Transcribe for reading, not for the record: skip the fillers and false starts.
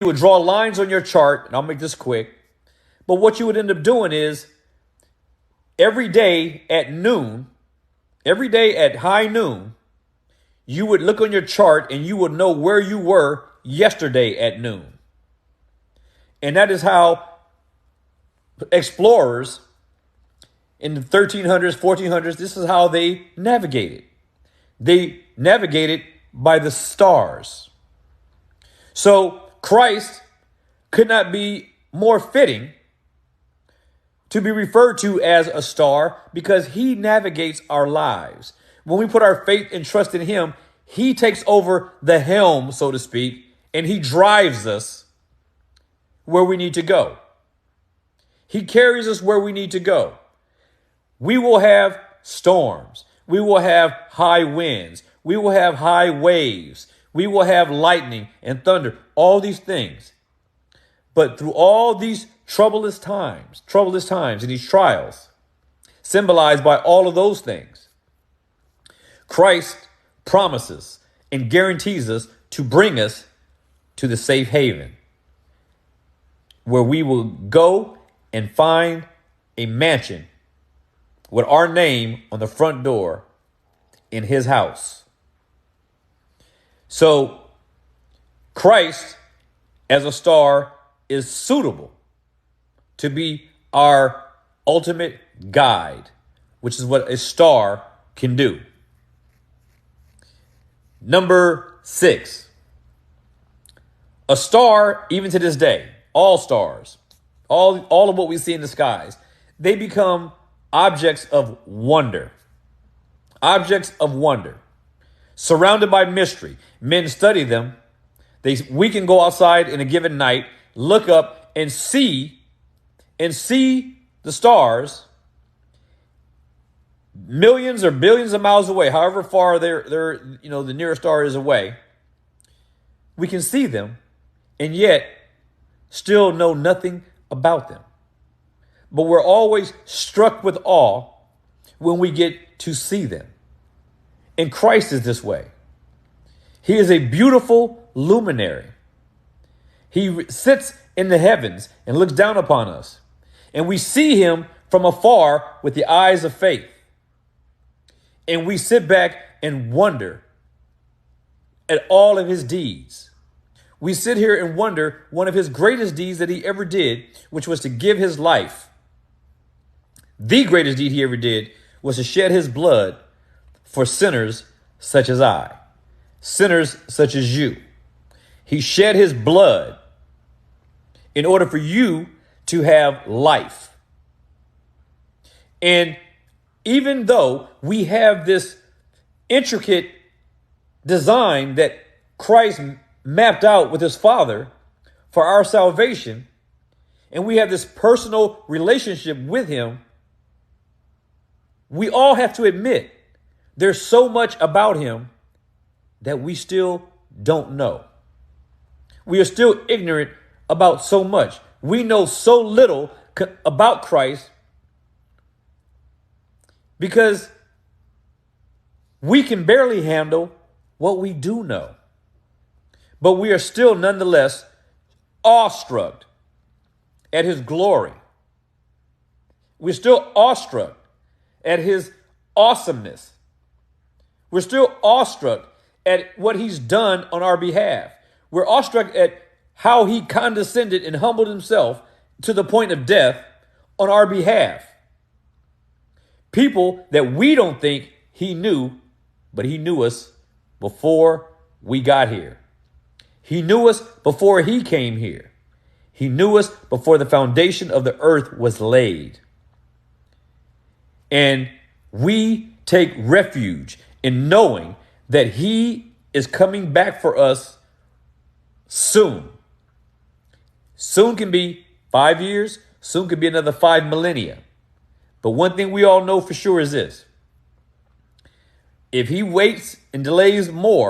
You would draw lines on your chart, and I'll make this quick. But what you would end up doing is every day at noon, every day at high noon, you would look on your chart and you would know where you were yesterday at noon. And that is how explorers in the 1300s, 1400s, this is how they navigated. They navigated by the stars. So Christ could not be more fitting to be referred to as a star because he navigates our lives. When we put our faith and trust in him, he takes over the helm, so to speak, and he drives us where we need to go. He carries us where we need to go. We will have storms. We will have high winds. We will have high waves. We will have lightning and thunder, all these things. But through all these troublous times and these trials, symbolized by all of those things, Christ promises and guarantees us to bring us to the safe haven where we will go and find a mansion with our name on the front door in his house. So Christ as a star is suitable to be our ultimate guide, which is what a star can do. Number 6, a star, even to this day, all stars, all of what we see in the skies, they become objects of wonder. Objects of wonder. Surrounded by mystery. Men study them. We can go outside in a given night, look up and see the stars millions or billions of miles away, however far the nearest star is away. We can see them and yet still know nothing about them. But we're always struck with awe when we get to see them. And Christ is this way. He is a beautiful luminary. He sits in the heavens and looks down upon us. And we see him from afar with the eyes of faith. And we sit back and wonder at all of his deeds. We sit here and wonder one of his greatest deeds that he ever did, which was to give his life. The greatest deed he ever did was to shed his blood for sinners such as I, sinners such as you. He shed his blood in order for you to have life. And even though we have this intricate design that Christ mapped out with his Father for our salvation, and we have this personal relationship with him, we all have to admit there's so much about him that we still don't know. We are still ignorant about so much. We know so little about Christ because we can barely handle what we do know. But we are still nonetheless awestruck at his glory. We're still awestruck at his awesomeness. We're still awestruck at what he's done on our behalf. We're awestruck at how he condescended and humbled himself to the point of death on our behalf. People that we don't think he knew, but he knew us before we got here. He knew us before he came here. He knew us before the foundation of the earth was laid. And we take refuge in knowing that he is coming back for us soon. Soon can be 5 years. Soon could be another 5 millennia. But one thing we all know for sure is this. If he waits and delays more,